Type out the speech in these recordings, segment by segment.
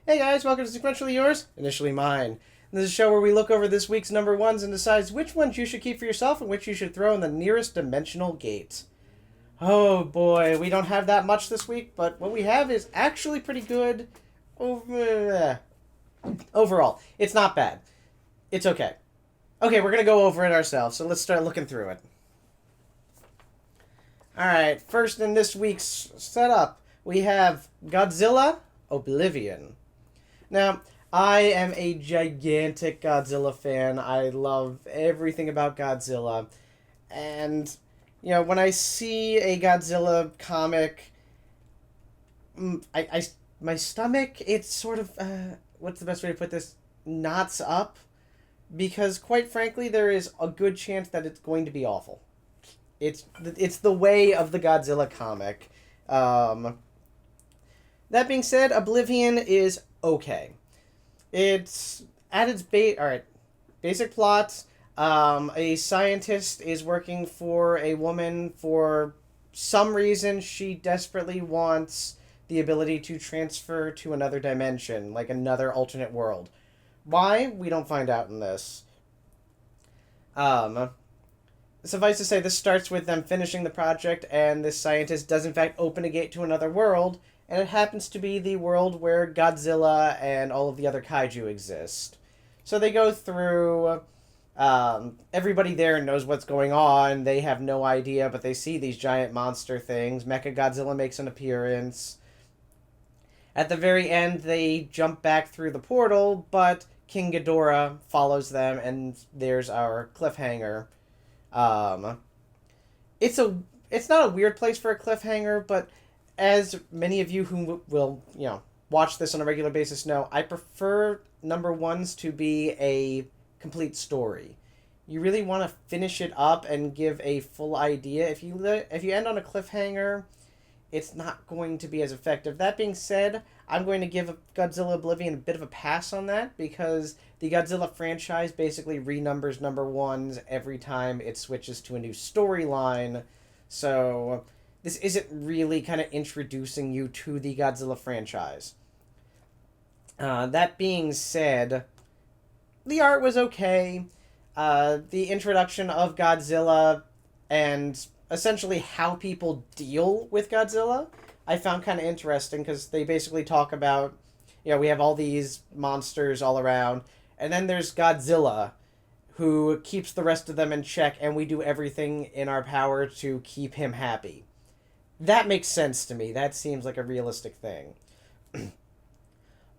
Hey guys, welcome to Sequentially Yours, Initially Mine. This is a show where we look over this week's number ones and decides which ones you should keep for yourself and which you should throw in the nearest dimensional gate. Oh boy, we don't have that much this week, but what we have is actually pretty good overall. It's not bad. It's okay. Okay, we're gonna go over it ourselves, so let's start looking through it. Alright, first in this week's setup, we have Godzilla Oblivion. Now, I am a gigantic Godzilla fan. I love everything about Godzilla. And, when I see a Godzilla comic, my stomach, it's sort of, what's the best way to put this? Knots up. Because, quite frankly, there is a good chance that it's going to be awful. It's the way of the Godzilla comic. That being said, Oblivion is okay. It's at its basic plot. A scientist is working for a woman. For some reason, she desperately wants the ability to transfer to another dimension, like another alternate world. Why? We don't find out in this. Suffice to say, this starts with them finishing the project, and this scientist does in fact open a gate to another world, and it happens to be the world where Godzilla and all of the other kaiju exist. So they go through, everybody there knows what's going on, they have no idea, but they see these giant monster things. Mechagodzilla makes an appearance. At the very end, they jump back through the portal, but King Ghidorah follows them, and there's our cliffhanger. It's not a weird place for a cliffhanger, but as many of you who will, watch this on a regular basis know, I prefer number ones to be a complete story. You really want to finish it up and give a full idea. If you end on a cliffhanger, it's not going to be as effective. That being said, I'm going to give Godzilla Oblivion a bit of a pass on that because the Godzilla franchise basically renumbers number ones every time it switches to a new storyline. So this isn't really kind of introducing you to the Godzilla franchise. That being said, the art was okay. The introduction of Godzilla and essentially how people deal with Godzilla, I found kind of interesting because they basically talk about, we have all these monsters all around, and then there's Godzilla, who keeps the rest of them in check, and we do everything in our power to keep him happy. That makes sense to me. That seems like a realistic thing.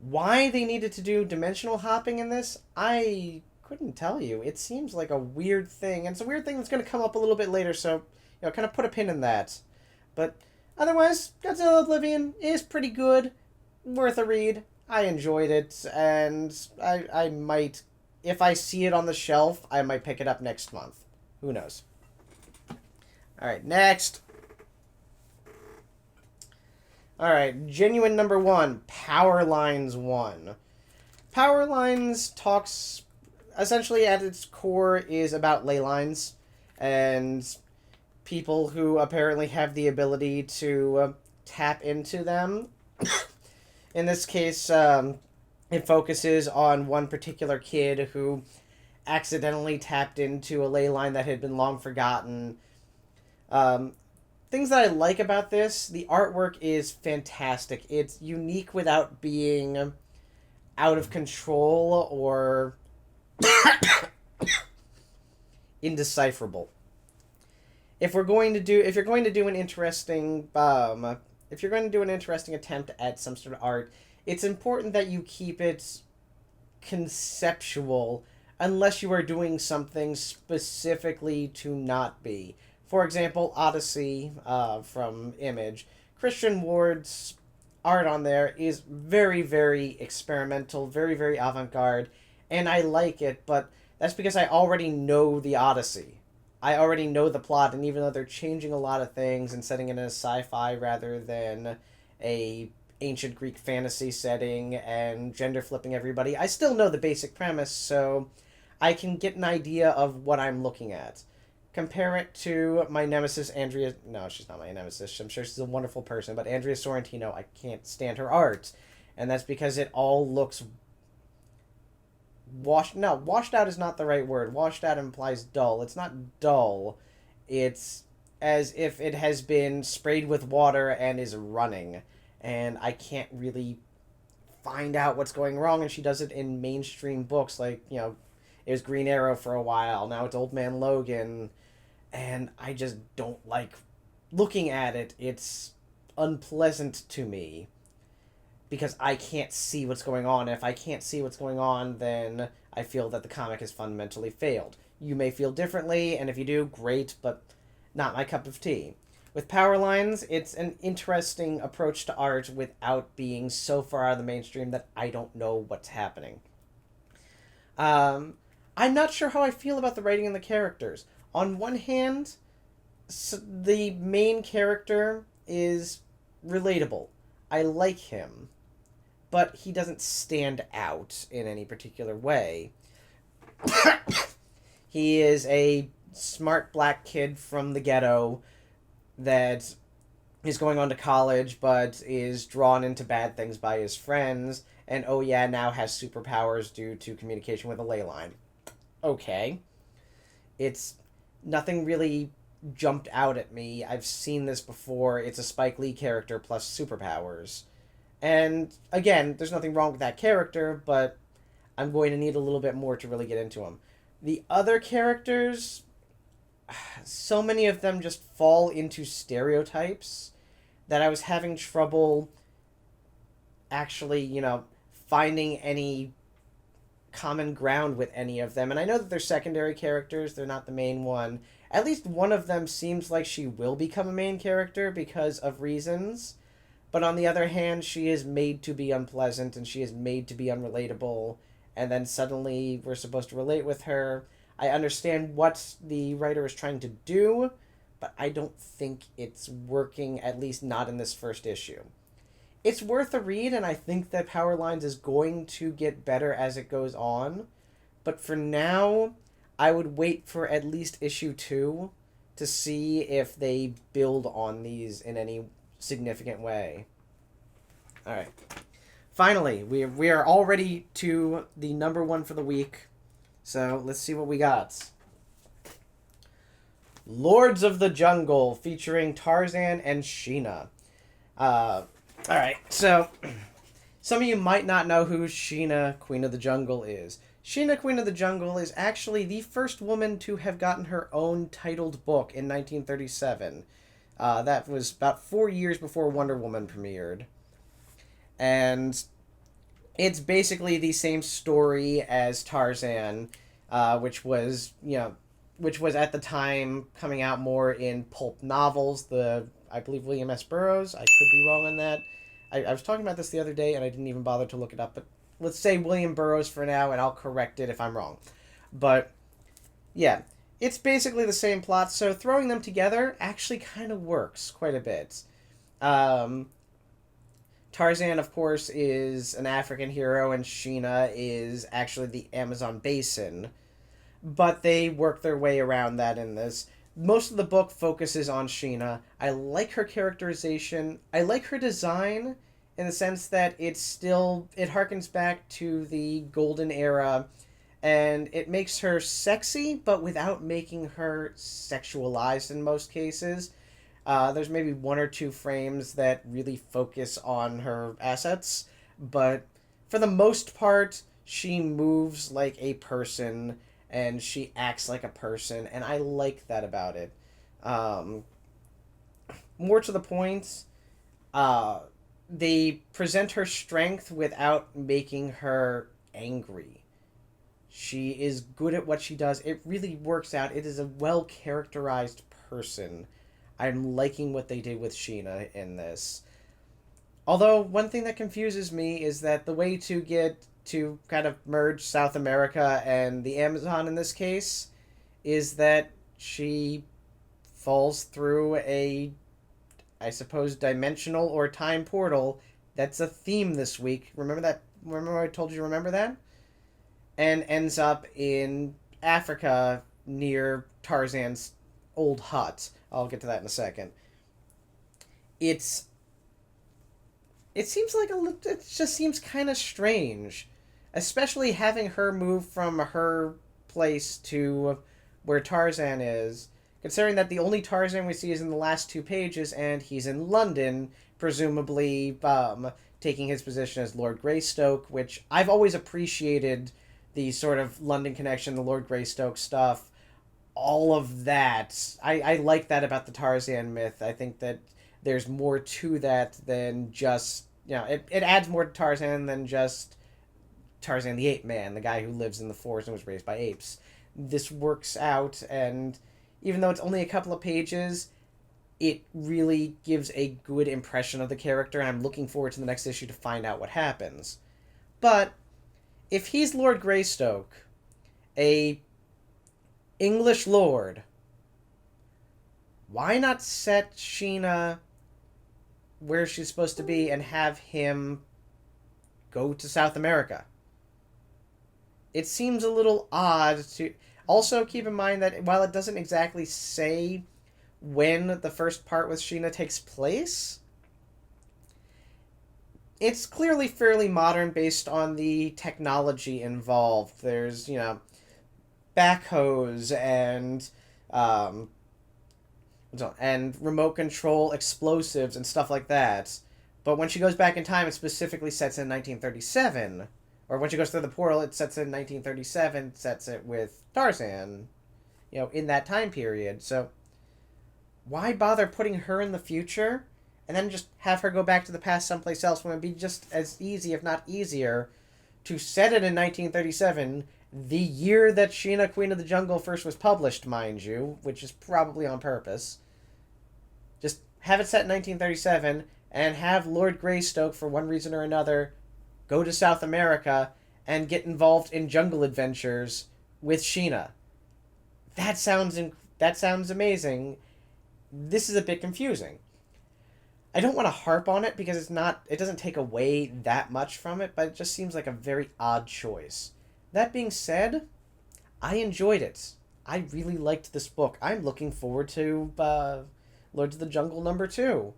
Why they needed to do dimensional hopping in this, I couldn't tell you. It seems like a weird thing, and it's a weird thing that's going to come up a little bit later, so kind of put a pin in that. But otherwise, Godzilla Oblivion is pretty good. Worth a read. I enjoyed it, and I might, if I see it on the shelf, I might pick it up next month. Who knows? Alright, next. Alright, genuine number one, Power Lines 1. Power Lines talks, essentially at its core, is about ley lines, and people who apparently have the ability to tap into them. In this case, it focuses on one particular kid who accidentally tapped into a ley line that had been long forgotten. Things that I like about this, the artwork is fantastic. It's unique without being out of control or indecipherable. If you're going to do an interesting attempt at some sort of art, it's important that you keep it conceptual unless you are doing something specifically to not be. For example, Odyssey from Image. Christian Ward's art on there is very, very experimental, very, very avant-garde, and I like it, but that's because I already know the Odyssey. I already know the plot, and even though they're changing a lot of things and setting it in a sci-fi rather than a ancient Greek fantasy setting and gender flipping everybody, I still know the basic premise, so I can get an idea of what I'm looking at. Compare it to my nemesis, Andrea... No, she's not my nemesis. I'm sure she's a wonderful person, but Andrea Sorrentino, I can't stand her art. And that's because it all looks washed out is not the right word. Washed out implies dull. It's not dull. It's as if it has been sprayed with water and is running. And I can't really find out what's going wrong, and she does it in mainstream books like, it was Green Arrow for a while, now it's Old Man Logan, and I just don't like looking at it. It's unpleasant to me because I can't see what's going on. If I can't see what's going on, then I feel that the comic has fundamentally failed. You may feel differently, and if you do, great, but not my cup of tea. With Power Lines, it's an interesting approach to art without being so far out of the mainstream that I don't know what's happening. I'm not sure how I feel about the writing and the characters. On one hand, the main character is relatable. I like him, but he doesn't stand out in any particular way. He is a smart black kid from the ghetto that is going on to college but is drawn into bad things by his friends, and oh yeah, now has superpowers due to communication with a ley line. Okay. It's nothing really jumped out at me. I've seen this before. It's a Spike Lee character plus superpowers. And again, there's nothing wrong with that character, but I'm going to need a little bit more to really get into him. The other characters, so many of them just fall into stereotypes that I was having trouble actually, finding any common ground with any of them. And I know that they're secondary characters, they're not the main one. At least one of them seems like she will become a main character because of reasons. But on the other hand, she is made to be unpleasant and she is made to be unrelatable. And then suddenly we're supposed to relate with her. I understand what the writer is trying to do, but I don't think it's working, at least not in this first issue. It's worth a read, and I think that Power Lines is going to get better as it goes on. But for now, I would wait for at least issue 2 to see if they build on these in any significant way. Alright. Finally, we are already to the number 1 for the week. So let's see what we got. Lords of the Jungle, featuring Tarzan and Sheena. Alright, so some of you might not know who Sheena, Queen of the Jungle, is. Sheena, Queen of the Jungle, is actually the first woman to have gotten her own titled book in 1937. That was about 4 years before Wonder Woman premiered. And it's basically the same story as Tarzan, which was at the time coming out more in pulp novels. I believe William S. Burroughs. I could be wrong on that. I was talking about this the other day, and I didn't even bother to look it up. But let's say William Burroughs for now, and I'll correct it if I'm wrong. But yeah, it's basically the same plot. So throwing them together actually kind of works quite a bit. Tarzan, of course, is an African hero, and Sheena is actually the Amazon basin. But they work their way around that in this. Most of the book focuses on Sheena. I like her characterization. I like her design in the sense that it harkens back to the golden era, and it makes her sexy, but without making her sexualized in most cases. There's maybe 1 or 2 frames that really focus on her assets, but for the most part, she moves like a person, and she acts like a person, and I like that about it. More to the point, they present her strength without making her angry. She is good at what she does. It really works out. It is a well-characterized person. I'm liking what they did with Sheena in this. Although, one thing that confuses me is that the way to get to kind of merge South America and the Amazon in this case is that she falls through a, I suppose, dimensional or time portal. That's a theme this week. Remember that? Remember I told you to remember that? And ends up in Africa near Tarzan's old hut. I'll get to that in a second. It's it seems like it just seems kind of strange, especially having her move from her place to where Tarzan is, considering that the only Tarzan we see is in the last 2 pages, and he's in London, presumably taking his position as Lord Greystoke, which I've always appreciated the sort of London connection, the Lord Greystoke stuff, all of that. I like that about the Tarzan myth. I think that there's more to that than just, it adds more to Tarzan than just Tarzan the ape man, the guy who lives in the forest and was raised by apes. This works out, and even though it's only a couple of pages, it really gives a good impression of the character, and I'm looking forward to the next issue to find out what happens. But if he's Lord Greystoke, a English lord, why not set Sheena where she's supposed to be and have him go to South America? It seems a little odd to... Also, keep in mind that while it doesn't exactly say when the first part with Sheena takes place, it's clearly fairly modern based on the technology involved. There's, backhoes and remote control explosives and stuff like that. But when she goes back in time, it specifically sets in 1937. Or when she goes through the portal, it sets in 1937, sets it with Tarzan, in that time period. So why bother putting her in the future and then just have her go back to the past someplace else when it would be just as easy, if not easier, to set it in 1937, the year that Sheena, Queen of the Jungle first was published, mind you, which is probably on purpose. Just have it set in 1937 and have Lord Greystoke, for one reason or another, go to South America and get involved in jungle adventures with Sheena. That sounds amazing. This is a bit confusing. I don't want to harp on it because it doesn't take away that much from it, but it just seems like a very odd choice. That being said, I enjoyed it. I really liked this book. I'm looking forward to Lords of the Jungle #2.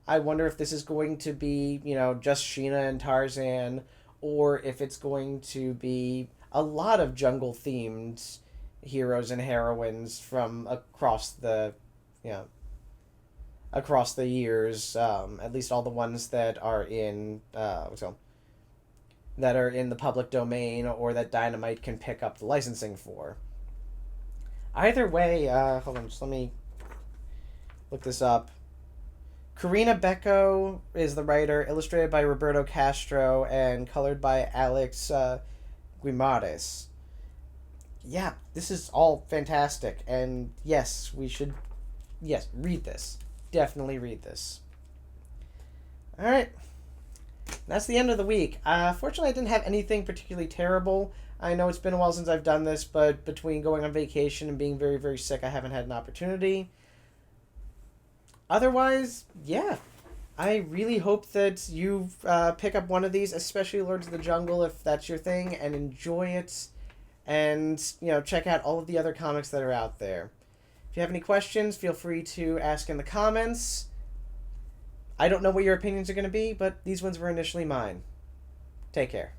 I wonder if this is going to be, just Sheena and Tarzan, or if it's going to be a lot of jungle-themed heroes and heroines from across the years. At least all the ones that are in the public domain, or that Dynamite can pick up the licensing for. Either way, hold on, just let me look this up. Karina Becco is the writer, illustrated by Roberto Castro, and colored by Alex Guimarães. Yeah, this is all fantastic, and yes, read this. Definitely read this. Alright, that's the end of the week. Fortunately, I didn't have anything particularly terrible. I know it's been a while since I've done this, but between going on vacation and being very, very sick, I haven't had an opportunity. Otherwise, yeah, I really hope that you pick up one of these, especially Lords of the Jungle, if that's your thing, and enjoy it, and, check out all of the other comics that are out there. If you have any questions, feel free to ask in the comments. I don't know what your opinions are going to be, but these ones were initially mine. Take care.